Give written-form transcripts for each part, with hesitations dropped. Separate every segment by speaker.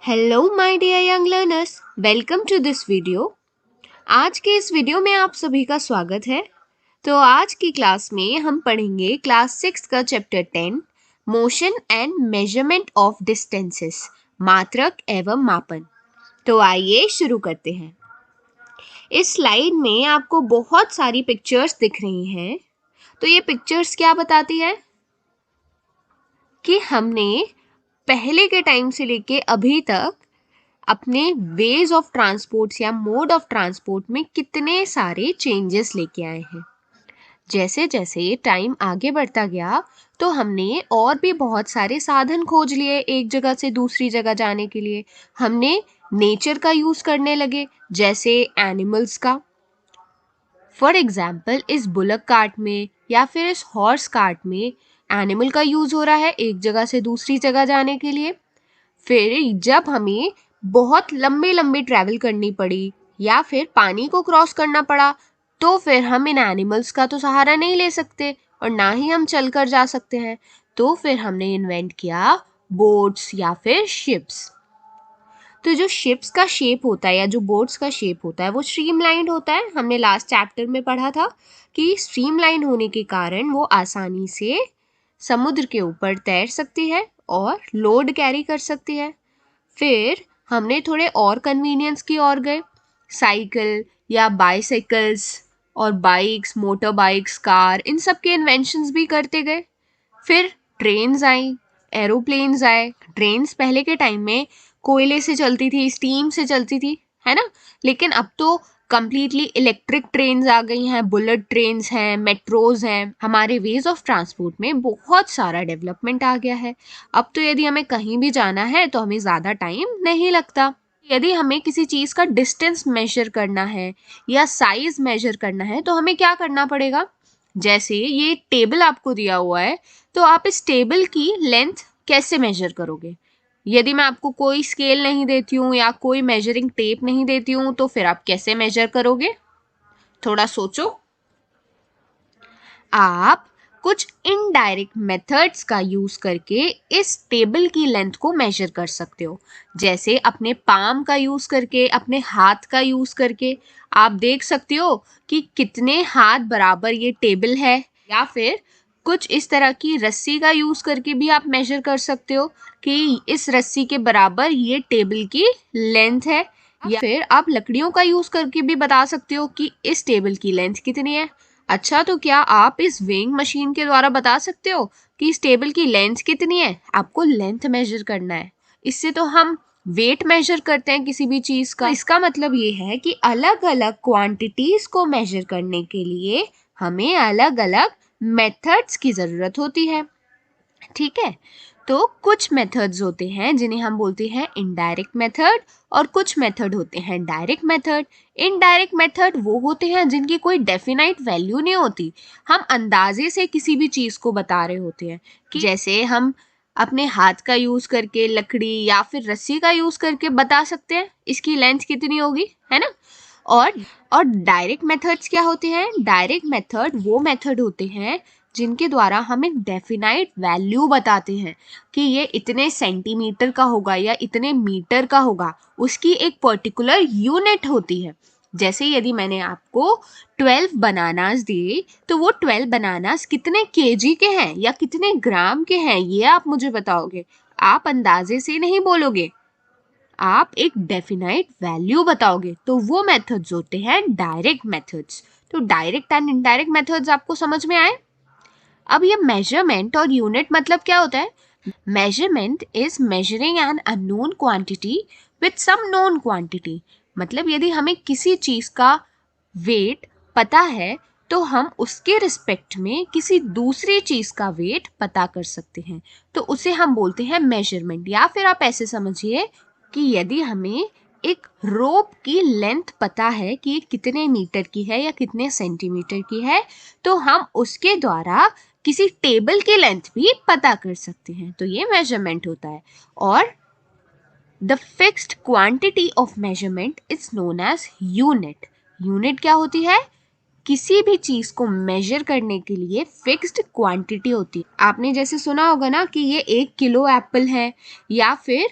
Speaker 1: Hello my dear young learners, welcome to this video. आज के इस वीडियो में आप सभी का स्वागत है। तो आज की क्लास में हम पढ़ेंगे क्लास 6 का chapter 10 motion and measurement of distances, मात्रक एवं मापन। तो आइए शुरू करते हैं। इस स्लाइड में आपको बहुत सारी पिक्चर्स दिख रही हैं। तो ये पिक्चर्स क्या बताती है कि हमने पहले के टाइम से लेके अभी तक अपने वेज ऑफ ट्रांसपोर्ट या मोड ऑफ ट्रांसपोर्ट में कितने सारे चेंजेस लेके आए हैं। जैसे जैसे टाइम आगे बढ़ता गया तो हमने और भी बहुत सारे साधन खोज लिए एक जगह से दूसरी जगह जाने के लिए। हमने नेचर का यूज करने लगे, जैसे एनिमल्स का। फॉर एग्जाम्पल इस बुलक कार्ट में या फिर इस हॉर्स कार्ट में एनिमल का यूज हो रहा है एक जगह से दूसरी जगह जाने के लिए। फिर जब हमें बहुत लंबी लंबी ट्रैवल करनी पड़ी या फिर पानी को क्रॉस करना पड़ा तो फिर हम इन एनिमल्स का तो सहारा नहीं ले सकते और ना ही हम चलकर जा सकते हैं। तो फिर हमने इन्वेंट किया बोट्स या फिर शिप्स। तो जो शिप्स का शेप होता है या जो बोट्स का शेप होता है वो स्ट्रीमलाइंड होता है। हमने लास्ट चैप्टर में पढ़ा था कि स्ट्रीमलाइन होने के कारण वो आसानी से समुद्र के ऊपर तैर सकती है और लोड कैरी कर सकती है। फिर हमने थोड़े और कन्वीनियंस की ओर गए, साइकिल या बाइसाइकिल्स और बाइक्स, मोटर बाइक्स, कार, इन सब के इन्वेंशंस भी करते गए। फिर ट्रेन्स आई, एरोप्लेन्स आए। ट्रेन्स पहले के टाइम में कोयले से चलती थी, स्टीम से चलती थी, है ना। लेकिन अब तो कंप्लीटली इलेक्ट्रिक ट्रेन्स आ गई हैं, बुलेट ट्रेन्स हैं, मेट्रोज हैं। हमारे वेज ऑफ ट्रांसपोर्ट में बहुत सारा डेवलपमेंट आ गया है। अब तो यदि हमें कहीं भी जाना है तो हमें ज़्यादा टाइम नहीं लगता। यदि हमें किसी चीज़ का डिस्टेंस मेजर करना है या साइज मेजर करना है तो हमें क्या करना पड़ेगा। जैसे ये टेबल आपको दिया हुआ है तो आप इस टेबल की लेंथ कैसे मेजर करोगे। यदि मैं आपको कोई स्केल नहीं देती हूँ या कोई मेजरिंग टेप नहीं देती हूँ तो फिर आप कैसे मेजर करोगे। थोड़ा सोचो। आप कुछ इनडायरेक्ट मेथड्स का यूज करके इस टेबल की लेंथ को मेजर कर सकते हो। जैसे अपने पाम का यूज करके, अपने हाथ का यूज करके आप देख सकते हो कि कितने हाथ बराबर ये टेबल है। या फिर कुछ इस तरह की रस्सी का यूज करके भी आप मेजर कर सकते हो कि इस रस्सी के बराबर ये टेबल की लेंथ है। या फिर आप लकड़ियों का यूज करके भी बता सकते हो कि इस टेबल की लेंथ कितनी है। अच्छा, तो क्या आप इस वेइंग मशीन के द्वारा बता सकते हो कि इस टेबल की लेंथ कितनी है। आपको लेंथ मेजर करना है। इससे तो हम वेट मेजर करते हैं किसी भी चीज का। इसका मतलब ये है कि अलग अलग क्वांटिटीज को मेजर करने के लिए हमें अलग अलग मेथड्स की जरूरत होती है। ठीक है। तो कुछ मेथड्स होते हैं जिन्हें हम बोलते हैं इनडायरेक्ट मेथड और कुछ मेथड होते हैं डायरेक्ट मेथड। इनडायरेक्ट मेथड वो होते हैं जिनकी कोई डेफिनाइट वैल्यू नहीं होती। हम अंदाजे से किसी भी चीज को बता रहे होते हैं कि जैसे हम अपने हाथ का यूज करके, लकड़ी या फिर रस्सी का यूज करके बता सकते हैं इसकी लेंथ कितनी होगी, है ना। और डायरेक्ट मेथड्स क्या होते हैं। डायरेक्ट मेथड वो मेथड होते हैं जिनके द्वारा हम एक डेफिनाइट वैल्यू बताते हैं कि ये इतने सेंटीमीटर का होगा या इतने मीटर का होगा। उसकी एक पर्टिकुलर यूनिट होती है। जैसे यदि मैंने आपको 12 बनानास दिए तो वो 12 बनानास कितने केजी के हैं या कितने ग्राम के हैं ये आप मुझे बताओगे। आप अंदाजे से नहीं बोलोगे, आप एक डेफिनाइट वैल्यू बताओगे। तो वो मेथड्स होते हैं डायरेक्ट मेथड्स। तो डायरेक्ट एंड इनडायरेक्ट मेथड्स आपको समझ में आए। अब ये मेजरमेंट और यूनिट मतलब क्या होता है। Measurement is measuring an unknown quantity with some known quantity. मतलब यदि हमें किसी चीज का वेट पता है तो हम उसके रिस्पेक्ट में किसी दूसरी चीज का वेट पता कर सकते हैं, तो उसे हम बोलते हैं मेजरमेंट। या फिर आप ऐसे समझिए कि यदि हमें एक रोप की लेंथ पता है कि ये कितने मीटर की है या कितने सेंटीमीटर की है तो हम उसके द्वारा किसी टेबल की लेंथ भी पता कर सकते हैं। तो ये मेजरमेंट होता है। और the fixed quantity of measurement is known as unit. Unit क्या होती है। किसी भी चीज को मेजर करने के लिए फिक्स्ड क्वांटिटी होती है। आपने जैसे सुना होगा ना कि ये 1 किलो एप्पल है या फिर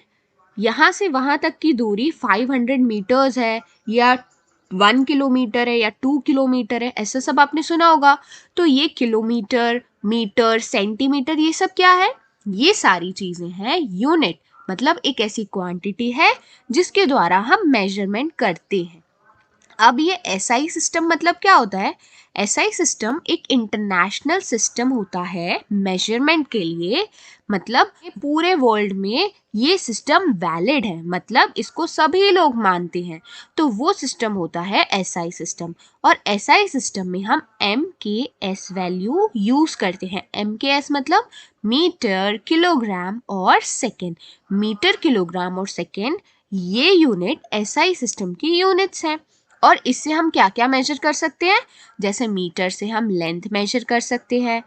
Speaker 1: यहाँ से वहां तक की दूरी 500 मीटर्स है या 1 किलोमीटर है या 2 किलोमीटर है, ऐसा सब आपने सुना होगा। तो ये किलोमीटर, मीटर, सेंटीमीटर, ये सब क्या है? ये सारी चीजें हैं यूनिट, मतलब एक ऐसी क्वांटिटी है जिसके द्वारा हम मेजरमेंट करते हैं। अब ये एसआई सिस्टम मतलब क्या होता है? एसआई सिस्टम एक इंटरनेशनल सिस्टम होता है मेजरमेंट के लिए, मतलब पूरे वर्ल्ड में ये सिस्टम वैलिड है, मतलब इसको सभी लोग मानते हैं, तो वो सिस्टम होता है एसआई सिस्टम। और एसआई सिस्टम में हम एम के एस वैल्यू यूज करते हैं। एम के एस मतलब मीटर, किलोग्राम और सेकेंड। मीटर, किलोग्राम और सेकेंड ये यूनिट एसआई सिस्टम की यूनिट्स हैं। और इससे हम क्या क्या मेजर कर सकते हैं? जैसे मीटर से हम लेंथ मेजर कर सकते हैं,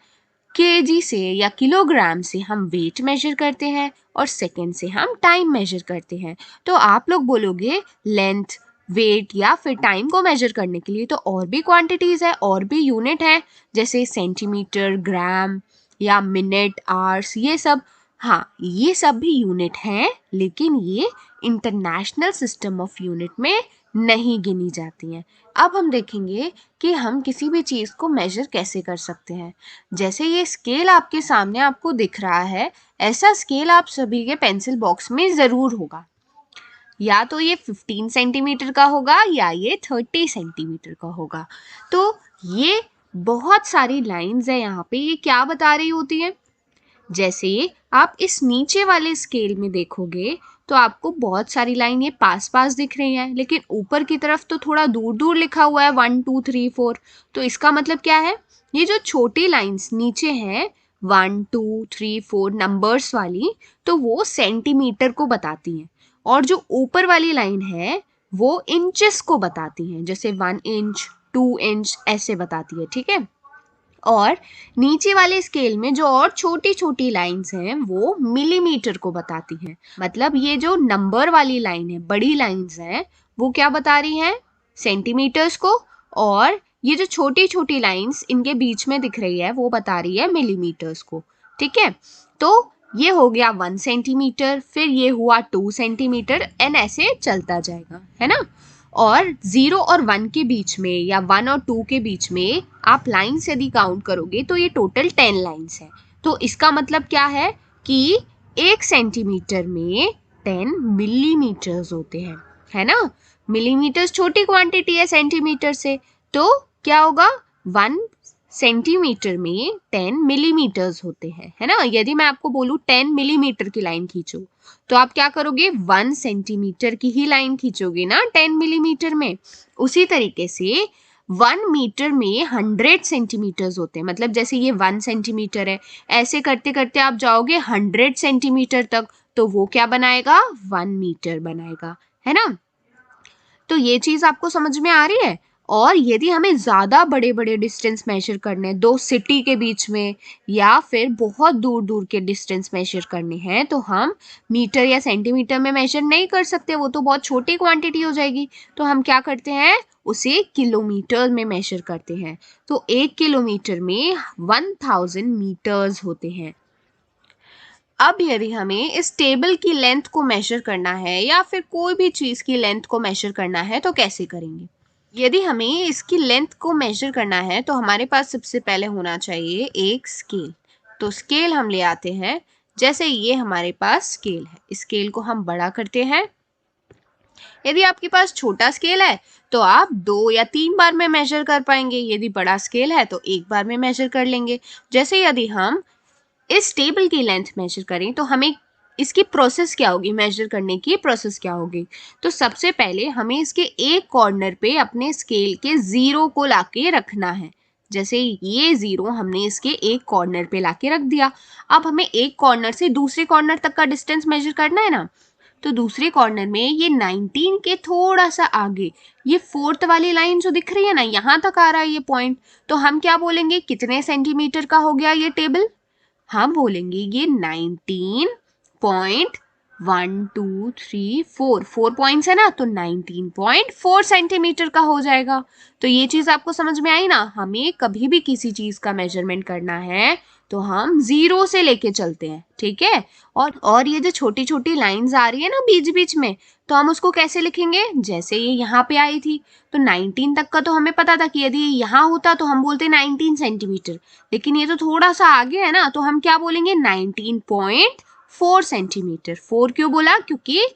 Speaker 1: केजी से या किलोग्राम से हम वेट मेजर करते हैं, और सेकंड से हम टाइम मेजर करते हैं। तो आप लोग बोलोगे लेंथ, वेट या फिर टाइम को मेजर करने के लिए तो और भी क्वांटिटीज है, और भी यूनिट है, जैसे सेंटीमीटर, ग्राम या मिनट, आवर्स, ये सब। हाँ, ये सब भी यूनिट हैं, लेकिन ये इंटरनेशनल सिस्टम ऑफ यूनिट में नहीं गिनी जाती हैं। अब हम देखेंगे कि हम किसी भी चीज़ को मेजर कैसे कर सकते हैं। जैसे ये स्केल आपके सामने आपको दिख रहा है, ऐसा स्केल आप सभी के पेंसिल बॉक्स में ज़रूर होगा। या तो ये 15 सेंटीमीटर का होगा या ये 30 सेंटीमीटर का होगा। तो ये बहुत सारी लाइंस है यहाँ पे, ये क्या बता रही होती है? जैसे आप इस नीचे वाले स्केल में देखोगे तो आपको बहुत सारी लाइन ये पास पास दिख रही हैं, लेकिन ऊपर की तरफ तो थोड़ा दूर दूर लिखा हुआ है 1 2 3 4। तो इसका मतलब क्या है? ये जो छोटी लाइंस नीचे हैं 1 2 3 4 नंबर्स वाली, तो वो सेंटीमीटर को बताती हैं, और जो ऊपर वाली लाइन है वो इंचेस को बताती हैं, जैसे 1 इंच 2 इंच ऐसे बताती है, ठीक है। और नीचे वाले स्केल में जो और छोटी छोटी लाइंस हैं वो मिलीमीटर को बताती हैं। मतलब ये जो नंबर वाली लाइन है, बड़ी लाइंस हैं, वो क्या बता रही हैं? सेंटीमीटर्स को। और ये जो छोटी छोटी लाइंस इनके बीच में दिख रही है वो बता रही है मिलीमीटर्स को, ठीक है। तो ये हो गया 1 सेंटीमीटर, फिर ये हुआ 2 सेंटीमीटर, एंड ऐसे चलता जाएगा, है ना। और 0 और 1 के बीच में या 1 और 2 के बीच में आप लाइन्स यदि काउंट करोगे तो ये टोटल 10 लाइन्स है। तो इसका मतलब क्या है कि 1 सेंटीमीटर में 10 मिलीमीटर्स होते हैं, है ना। मिलीमीटर्स छोटी क्वांटिटी है सेंटीमीटर से, तो क्या होगा? 1 सेंटीमीटर में 10 मिलीमीटर्स होते हैं, है ना। यदि मैं आपको बोलूं 10 मिलीमीटर की लाइन खींचो, तो आप क्या करोगे? 1 सेंटीमीटर की ही लाइन खींचोगे ना 10 मिलीमीटर में। उसी तरीके से 1 मीटर में 100 सेंटीमीटर्स होते हैं, मतलब जैसे ये 1 सेंटीमीटर है, ऐसे करते करते आप जाओगे 100 सेंटीमीटर तक, तो वो क्या बनाएगा? 1 मीटर बनाएगा, है ना। तो ये चीज आपको समझ में आ रही है। और यदि हमें ज्यादा बड़े बड़े डिस्टेंस मेजर करने हैं, 2 सिटी के बीच में या फिर बहुत दूर दूर के डिस्टेंस मेजर करने हैं, तो हम मीटर या सेंटीमीटर में मेजर नहीं कर सकते, वो तो बहुत छोटी क्वांटिटी हो जाएगी। तो हम क्या करते हैं? उसे किलोमीटर में मेजर करते हैं। तो 1 किलोमीटर में 1000 मीटर्स होते हैं। अब यदि हमें इस टेबल की लेंथ को मेजर करना है या फिर कोई भी चीज़ की लेंथ को मेजर करना है तो कैसे करेंगे? यदि हमें इसकी लेंथ को मेजर करना है तो हमारे पास सबसे पहले होना चाहिए एक स्केल। तो स्केल हम ले आते हैं, जैसे ये हमारे पास स्केल है, इस स्केल को हम बड़ा करते हैं। यदि आपके पास छोटा स्केल है तो आप 2 या 3 बार में मेजर कर पाएंगे, यदि बड़ा स्केल है तो 1 बार में मेजर कर लेंगे। जैसे यदि हम इस टेबल की लेंथ मेजर करें तो हमें इसकी प्रोसेस क्या होगी? मेजर करने की प्रोसेस क्या होगी? तो सबसे पहले हमें इसके एक कॉर्नर पे अपने स्केल के 0 को लाके रखना है। जैसे ये 0 हमने इसके एक कॉर्नर पे लाके रख दिया। अब हमें एक कॉर्नर से दूसरे कॉर्नर तक का डिस्टेंस मेजर करना है ना। तो दूसरे कॉर्नर में ये 19 के थोड़ा सा आगे ये 4th वाली लाइन जो दिख रही है ना, यहाँ तक आ रहा है ये पॉइंट, तो हम क्या बोलेंगे? कितने सेंटीमीटर का हो गया ये टेबल? हम बोलेंगे ये 19.1234, 4 पॉइंट्स है ना, तो 19.4 सेंटीमीटर का हो जाएगा। तो ये चीज आपको समझ में आई ना। हमें कभी भी किसी चीज का मेजरमेंट करना है तो हम 0 से लेके चलते हैं, ठीक है। और ये जो छोटी छोटी लाइंस आ रही है ना बीच बीच में, तो हम उसको कैसे लिखेंगे, जैसे ये यहाँ पे आई थी तो 19 तक का तो हमें पता था कि यदि यहाँ होता तो हम बोलते 19 सेंटीमीटर, लेकिन ये तो थोड़ा सा आगे है ना, तो हम क्या बोलेंगे 19.4 सेंटीमीटर। 4 क्यों बोला, क्योंकि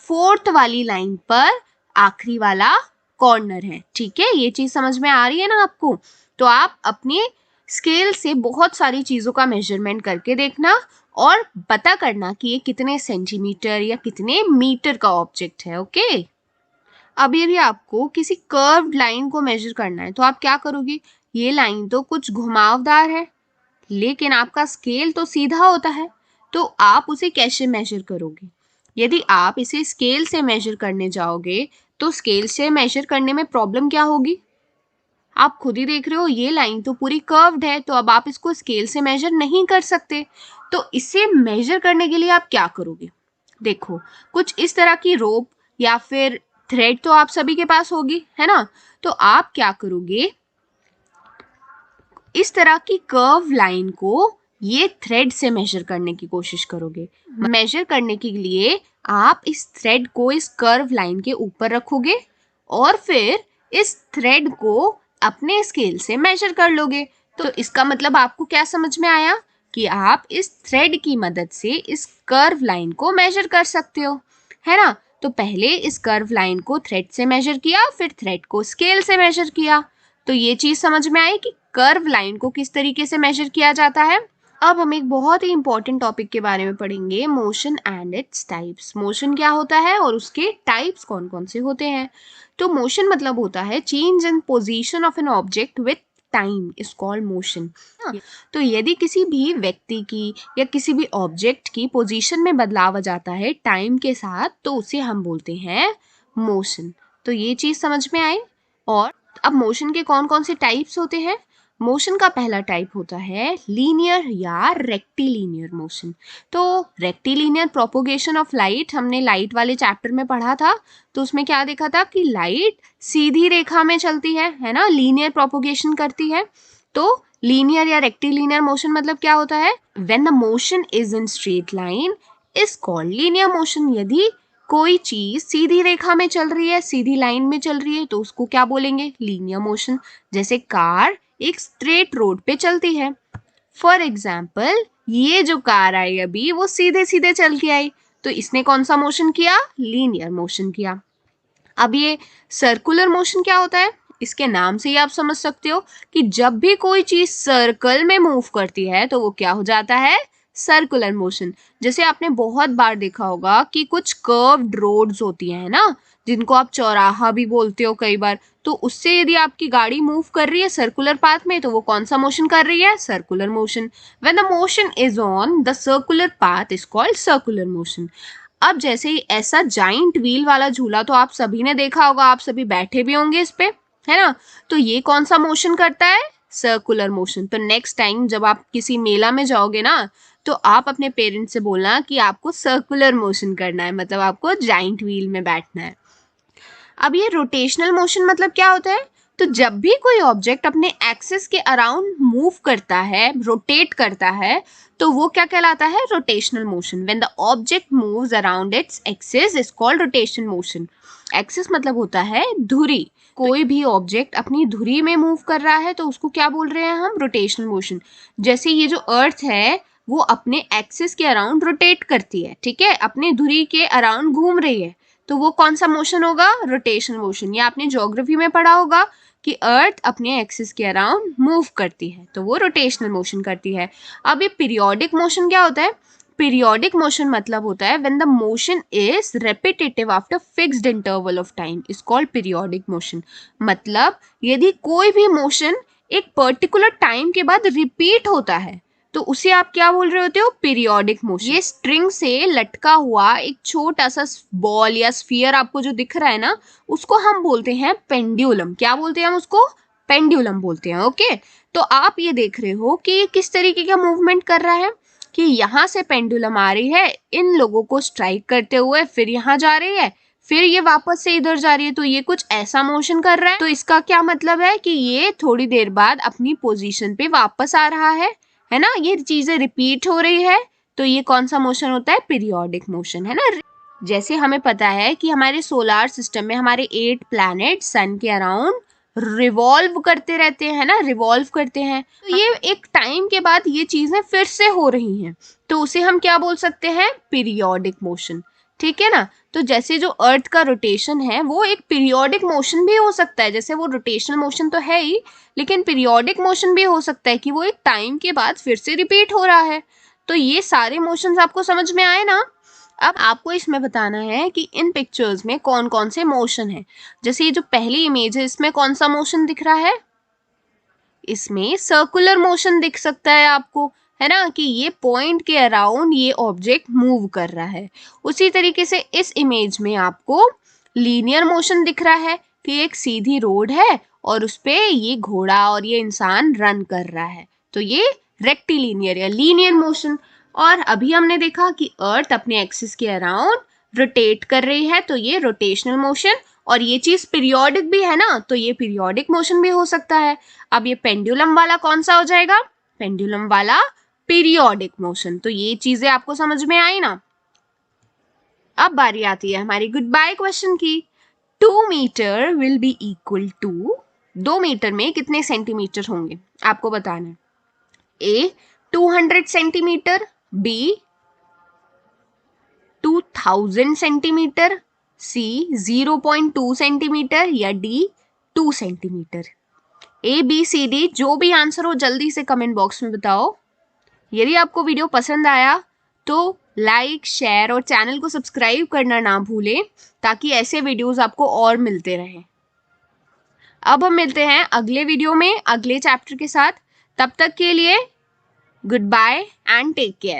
Speaker 1: 4th वाली लाइन पर आखिरी वाला कॉर्नर है, ठीक है। ये चीज समझ में आ रही है ना आपको। तो आप अपने स्केल से बहुत सारी चीजों का मेजरमेंट करके देखना और पता करना कि ये कितने सेंटीमीटर या कितने मीटर का ऑब्जेक्ट है, ओके। अब यदि आपको किसी कर्व्ड लाइन को मेजर करना है तो आप क्या करोगे, ये लाइन तो कुछ घुमावदार है लेकिन आपका स्केल तो सीधा होता है, तो आप उसे कैसे मेजर करोगे। यदि आप इसे स्केल से मेजर करने जाओगे तो स्केल से मेजर करने में प्रॉब्लम क्या होगी, आप खुद ही देख रहे हो ये लाइन तो पूरी कर्व्ड है, तो अब आप इसको स्केल से मेजर नहीं कर सकते। तो इसे मेजर करने के लिए आप क्या करोगे, देखो कुछ इस तरह की रोप या फिर थ्रेड तो आप सभी के पास होगी, है ना। तो आप क्या करोगे, इस तरह की कर्व लाइन को ये थ्रेड से मेजर करने की कोशिश करोगे। मेजर करने के लिए आप इस थ्रेड को इस कर्व लाइन के ऊपर रखोगे और फिर इस थ्रेड को अपने स्केल से मेजर कर लोगे। तो इसका मतलब आपको क्या समझ में आया कि आप इस थ्रेड की मदद से इस कर्व लाइन को मेजर कर सकते हो, है ना। तो पहले इस कर्व लाइन को थ्रेड से मेजर किया, फिर थ्रेड को स्केल से मेजर किया। तो ये चीज समझ में आई कि कर्व लाइन को किस तरीके से मेजर किया जाता है। अब हम एक बहुत ही इंपॉर्टेंट टॉपिक के बारे में पढ़ेंगे, motion and its types. Motion क्या होता है और उसके टाइप्स कौन कौन से होते हैं। तो मोशन मतलब होता है change in position of an object with time is called motion. तो यदि किसी भी व्यक्ति की या किसी भी ऑब्जेक्ट की पोजीशन में बदलाव आ जाता है टाइम के साथ, तो उसे हम बोलते हैं मोशन। तो ये चीज समझ में आई। और अब मोशन के कौन कौन से टाइप्स होते हैं। मोशन का पहला टाइप होता है लीनियर या रेक्टिलिनियर मोशन। तो रेक्टिलिनियर प्रोपोगेशन ऑफ लाइट हमने लाइट वाले चैप्टर में पढ़ा था, तो उसमें क्या देखा था कि लाइट सीधी रेखा में चलती है ना, लीनियर प्रोपोगेशन करती है। तो लीनियर या रेक्टिलिनियर मोशन मतलब क्या होता है, when the motion is in straight line is called linear motion. यदि कोई चीज सीधी रेखा में चल रही है, सीधी लाइन में चल रही है, तो उसको क्या बोलेंगे, लीनियर मोशन। जैसे कार एक स्ट्रेट रोड पे चलती है। फॉर एग्जाम्पल ये जो कार आई अभी वो सीधे सीधे चल के आई, तो इसने कौन सा मोशन किया, लीनियर मोशन किया। अब ये सर्कुलर मोशन क्या होता है, इसके नाम से ही आप समझ सकते हो कि जब भी कोई चीज सर्कल में मूव करती है तो वो क्या हो जाता है, सर्कुलर मोशन। जैसे आपने बहुत बार देखा होगा कि कुछ कर्व्ड रोड्स होती हैं ना, जिनको आप चौराहा भी बोलते हो कई बार, तो उससे यदि आपकी गाड़ी मूव कर रही है सर्कुलर पाथ में तो वो कौन सा मोशन कर रही है, circular motion. When the motion is on the circular path is called circular motion. अब जैसे ही ऐसा जाइंट व्हील वाला झूला तो आप सभी ने देखा होगा, आप सभी बैठे भी होंगे इस पे, है ना। तो ये कौन सा मोशन करता है, सर्कुलर मोशन। तो नेक्स्ट टाइम जब आप किसी मेला में जाओगे ना, तो आप अपने पेरेंट्स से बोलना कि आपको सर्कुलर मोशन करना है, मतलब आपको जाइंट व्हील में बैठना है। अब ये रोटेशनल मोशन मतलब क्या होता है, तो जब भी कोई ऑब्जेक्ट अपने एक्सिस के अराउंड मूव करता है, रोटेट करता है, तो वो क्या कहलाता है, rotational motion. When the object moves around its axis is called rotational motion. Axis मतलब होता है धुरी। कोई भी ऑब्जेक्ट अपनी धुरी में मूव कर रहा है तो उसको क्या बोल रहे हैं हम, रोटेशनल मोशन। जैसे ये जो अर्थ है वो अपने एक्सिस के अराउंड रोटेट करती है, ठीक है, अपनी धुरी के अराउंड घूम रही है, तो वो कौन सा मोशन होगा, रोटेशनल मोशन। या आपने ज्योग्राफी में पढ़ा होगा कि अर्थ अपने एक्सिस के अराउंड मूव करती है, तो वो रोटेशनल मोशन करती है। अब ये पीरियोडिक मोशन क्या होता है, पीरियोडिक मोशन मतलब होता है when the motion is repetitive after fixed interval of time is called periodic motion. मतलब यदि कोई भी मोशन एक पर्टिकुलर टाइम के बाद रिपीट होता है तो उसे आप क्या बोल रहे होते हो, पीरियोडिक मोशन। ये स्ट्रिंग से लटका हुआ एक छोटा सा बॉल या स्फीयर आपको जो दिख रहा है ना, उसको हम बोलते हैं पेंडुलम। क्या बोलते हैं हम उसको, पेंडुलम बोलते हैं, ओके। तो आप ये देख रहे हो कि ये किस तरीके का मूवमेंट कर रहा है, कि यहाँ से पेंडुलम आ रही है इन लोगों को स्ट्राइक करते हुए, फिर यहाँ जा रही है, फिर ये वापस से इधर जा रही है, तो ये कुछ ऐसा मोशन कर रहा है। तो इसका क्या मतलब है कि ये थोड़ी देर बाद अपनी पोजीशन पे वापस आ रहा है है ना, ये चीजें रिपीट हो रही है, तो ये कौन सा मोशन होता है, पीरियोडिक मोशन, है ना। जैसे हमें पता है कि हमारे सोलार सिस्टम में हमारे 8 प्लैनेट सन के अराउंड रिवॉल्व करते रहते हैं ना, रिवॉल्व करते हैं, तो ये एक टाइम के बाद ये चीजें फिर से हो रही हैं, तो उसे हम क्या बोल सकते हैं, पीरियोडिक मोशन। ठीक है ना। तो जैसे जो अर्थ का रोटेशन है वो एक पीरियोडिक मोशन भी हो सकता है, जैसे वो रोटेशनल मोशन तो है ही, लेकिन पीरियोडिक मोशन भी हो सकता है कि वो एक टाइम के बाद फिर से रिपीट हो रहा है। तो ये सारे मोशंस आपको समझ में आए ना। अब आपको इसमें बताना है कि इन पिक्चर्स में कौन कौन से मोशन है। जैसे ये जो पहली इमेज है इसमें कौन सा मोशन दिख रहा है, इसमें सर्कुलर मोशन दिख सकता है आपको, है ना, कि ये पॉइंट के अराउंड ये ऑब्जेक्ट मूव कर रहा है। उसी तरीके से इस इमेज में आपको लीनियर मोशन दिख रहा है कि एक सीधी रोड है और उस पे ये घोड़ा और ये इंसान रन कर रहा है, तो ये रेक्टिलिनियर या लीनियर मोशन। और अभी हमने देखा कि अर्थ अपने एक्सिस के अराउंड रोटेट कर रही है, तो ये रोटेशनल मोशन, और ये चीज पीरियोडिक भी है ना, तो ये पीरियोडिक मोशन भी हो सकता है। अब ये पेंडुलम वाला कौन सा हो जाएगा, पेंडुलम वाला पीरियोडिक मोशन। तो ये चीजें आपको समझ में आई ना। अब बारी आती है हमारी गुड बाय क्वेश्चन की। 2 metre will be equal to, 2 metre में कितने सेंटीमीटर होंगे आपको बताना है। A 200 centimetre, B 2000 centimetre, C 0.2 centimetre, या D 2 centimetre. A B C D जो भी आंसर हो जल्दी से कमेंट बॉक्स में बताओ। यदि आपको वीडियो पसंद आया तो लाइक, शेयर और चैनल को सब्सक्राइब करना ना भूलें, ताकि ऐसे वीडियोस आपको और मिलते रहें। अब हम मिलते हैं अगले वीडियो में अगले चैप्टर के साथ। तब तक के लिए good bye and take care.